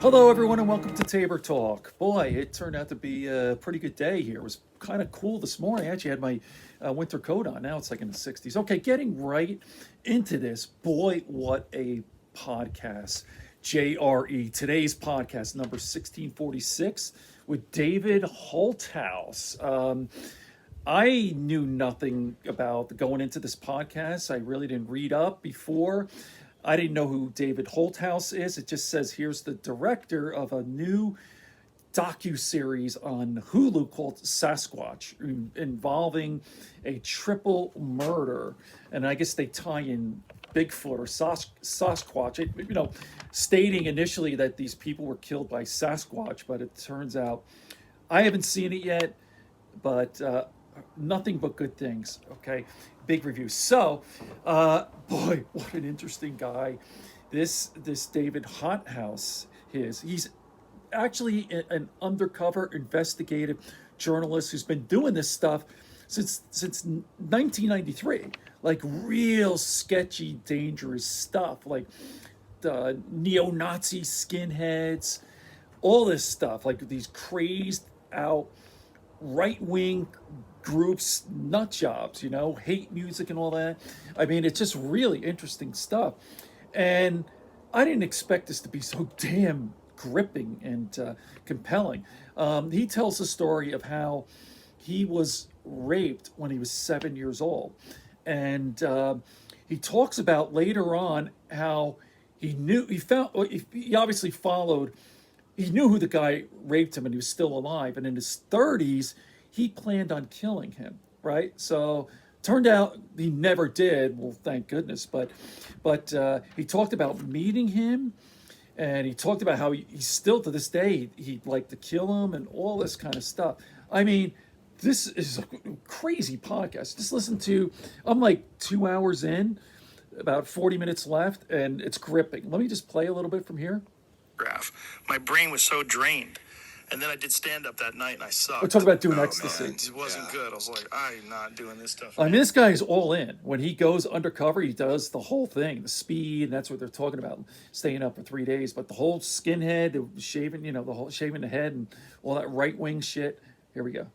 Hello, everyone, and welcome to Tabor Talk. Boy, it turned out to be a pretty good day here. It was kind of cool this morning. I actually had my winter coat on. Now it's like in the 60s. Okay, getting right into this. Boy, what a podcast. JRE, today's podcast, number 1646, with David Holthouse. I knew nothing about going into this podcast. I really didn't read up before. I didn't know who David Holthouse is. It just says here's the director of a new docu-series on Hulu called Sasquatch, involving a triple murder. And I guess they tie in Bigfoot or Sasquatch, stating initially that these people were killed by Sasquatch, but it turns out I haven't seen it yet, but nothing but good things. Okay, big review. So, boy, what an interesting guy. This David Hothouse he's actually an undercover investigative journalist who's been doing this stuff since 1993. Like real sketchy, dangerous stuff, like the neo-Nazi skinheads, all this stuff, like these crazed out right wing groups, nut jobs, hate music and all that. I mean, it's just really interesting stuff. And I didn't expect this to be so damn gripping and compelling. He tells the story of how he was raped when he was 7 years old. And he talks about later on how he obviously followed, he knew who the guy raped him and he was still alive. And in his 30s, he planned on killing him, right? So turned out he never did. Well, thank goodness. But he talked about meeting him, and he talked about how he still to this day he'd like to kill him and all this kind of stuff. I mean, this is a crazy podcast. Just listen to. I'm like 2 hours in, about 40 minutes left, and it's gripping. Let me just play a little bit from here. My brain was so drained. And then I did stand up that night and I sucked. We're talking about doing ecstasy. Man, it wasn't good. I was like, I'm not doing this stuff. I mean, this guy is all in. When he goes undercover, he does the whole thing, the speed, and that's what they're talking about, staying up for 3 days. But the whole skinhead, the shaving, the whole shaving the head and all that right wing shit. Here we go.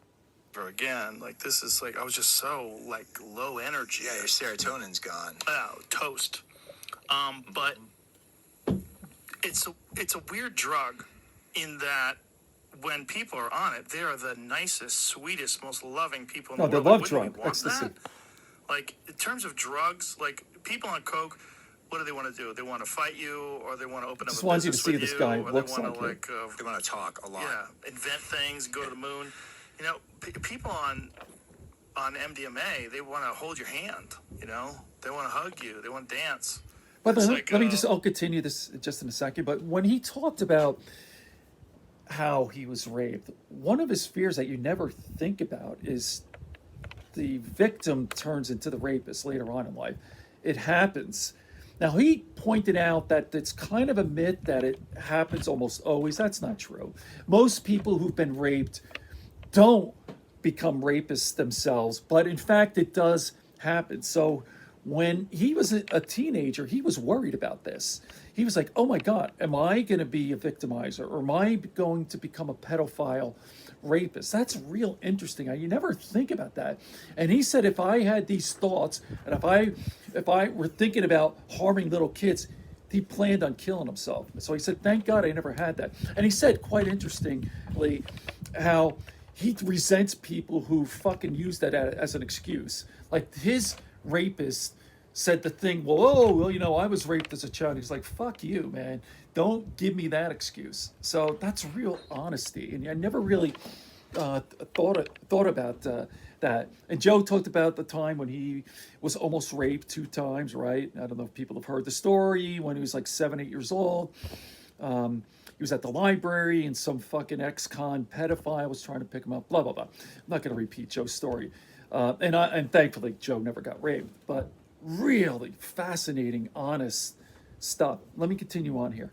Again, like this is like I was just so like low energy. Yeah, your serotonin's gone. Oh, toast. But it's a weird drug in that when people are on it, they are the nicest, sweetest, most loving people in the world. They love drug ecstasy. Like, in terms of drugs, like, people on coke, what do they want to do? They want to fight you, or they want to open up a business with you, just want you to see this guy or looks they want like to, They want to talk a lot. yeah, invent things, go to the moon. People on MDMA, they want to hold your hand, They want to hug you. They want to dance. But I'll continue this just in a second. But when he talked about how he was raped, one of his fears that you never think about is the victim turns into the rapist later on in life. It happens. Now, he pointed out that it's kind of a myth that it happens almost always. That's not true. Most people who've been raped don't become rapists themselves, but in fact, it does happen. So when he was a teenager, he was worried about this. He was like, oh my God, am I going to be a victimizer, or am I going to become a pedophile rapist? That's real interesting. You never think about that. And he said, if I had these thoughts, and if I were thinking about harming little kids, he planned on killing himself. So he said, thank God I never had that. And he said, quite interestingly, how he resents people who fucking use that as an excuse. Like his rapist said the thing, I was raped as a child. He's like, fuck you, man. Don't give me that excuse. So that's real honesty. And I never really thought about that. And Joe talked about the time when he was almost raped 2 times, right? I don't know if people have heard the story, when he was like 7, 8 years old. He was at the library and some fucking ex-con pedophile was trying to pick him up, blah, blah, blah. I'm not going to repeat Joe's story. And thankfully, Joe never got raped. But really fascinating, honest stuff. Let me continue on here.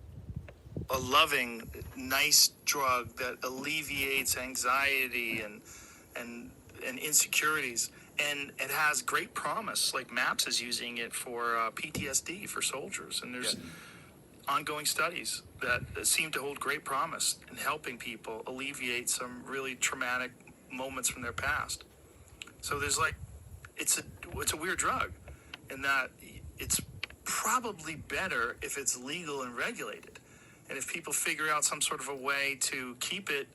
A loving, nice drug that alleviates anxiety and insecurities. And it has great promise. Like MAPS is using it for PTSD for soldiers. And there's ongoing studies that seem to hold great promise in helping people alleviate some really traumatic moments from their past. So there's like, it's a weird drug in that it's probably better if it's legal and regulated. And if people figure out some sort of a way to keep it,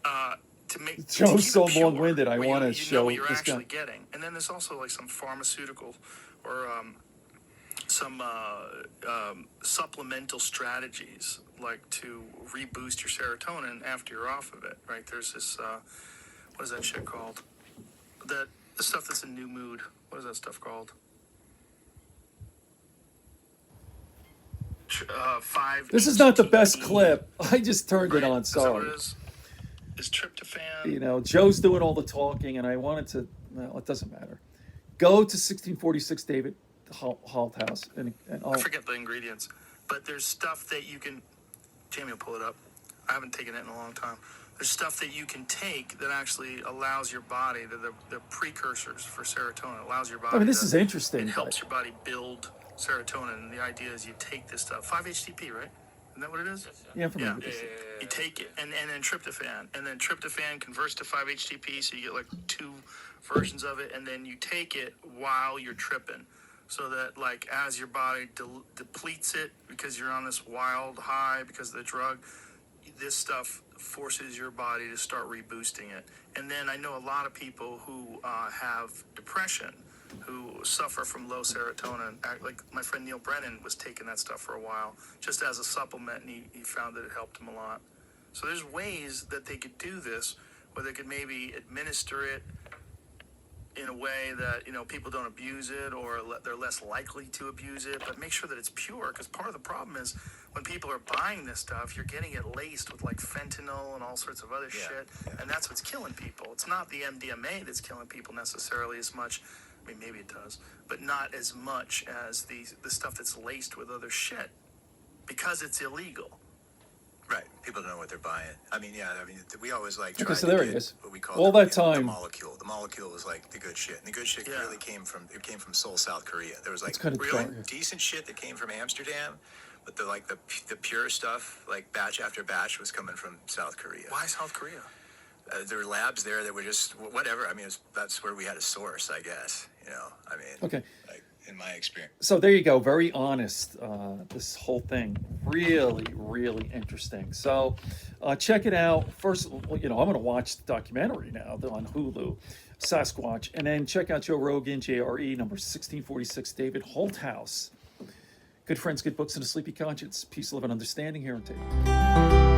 to make Joe's to keep so it pure, long-winded, I where wanna you show know what you're this actually guy. getting. And then there's also like some pharmaceutical or some supplemental strategies like to reboost your serotonin after you're off of it, right? There's this, what is that shit called? The stuff that's in New Mood. What is that stuff called? 5. This is not the best clip. I just turned it on. Is that what Sorry. it is? Is tryptophan? You know, Joe's doing all the talking, and I wanted to. Well, it doesn't matter. Go to 1646 David Holthouse, and I forget the ingredients, but there's stuff that you can. Jamie will pull it up. I haven't taken it in a long time. There's stuff that you can take that actually allows your body, the precursors for serotonin, allows your body. I mean, this is interesting. It helps your body build serotonin, and the idea is you take this stuff, 5-HTP, right? Isn't that what it is? Yeah, I'm familiar Yeah. with this. You take it, and then tryptophan, and then tryptophan converts to 5-HTP, so you get like 2 versions of it, and then you take it while you're tripping, so that like as your body depletes it because you're on this wild high because of the drug, this stuff forces your body to start reboosting it. And then I know a lot of people who have depression, who suffer from low serotonin. Like my friend Neil Brennan was taking that stuff for a while, just as a supplement, and he found that it helped him a lot. So there's ways that they could do this, where they could maybe administer it in a way that, you know, people don't abuse it, or they're less likely to abuse it, but make sure that it's pure, because part of the problem is when people are buying this stuff, you're getting it laced with like fentanyl and all sorts of other shit, and that's what's killing people. It's not the MDMA that's killing people necessarily as much. I mean, maybe it does, but not as much as the stuff that's laced with other shit, because it's illegal. Right. People don't know what they're buying. I mean, we always like Okay, tried so to there get he is. what we call All the, that time. the molecule. The molecule was like the good shit. And the good shit really came from Seoul, South Korea. There was like It's kind of really dark. decent shit that came from Amsterdam, but the pure stuff, like batch after batch, was coming from South Korea. Why South Korea? There were labs there that were just whatever. I mean, that's where we had a source, I guess. You know, I mean, Okay. like in my experience. So there you go. Very honest. This whole thing, really, really interesting. So check it out. First, you know, I'm going to watch the documentary now on Hulu, Sasquatch, and then check out Joe Rogan, JRE, number 1646, David Holthouse. Good friends, good books, and a sleepy conscience. Peace, love, and understanding here in Tabor.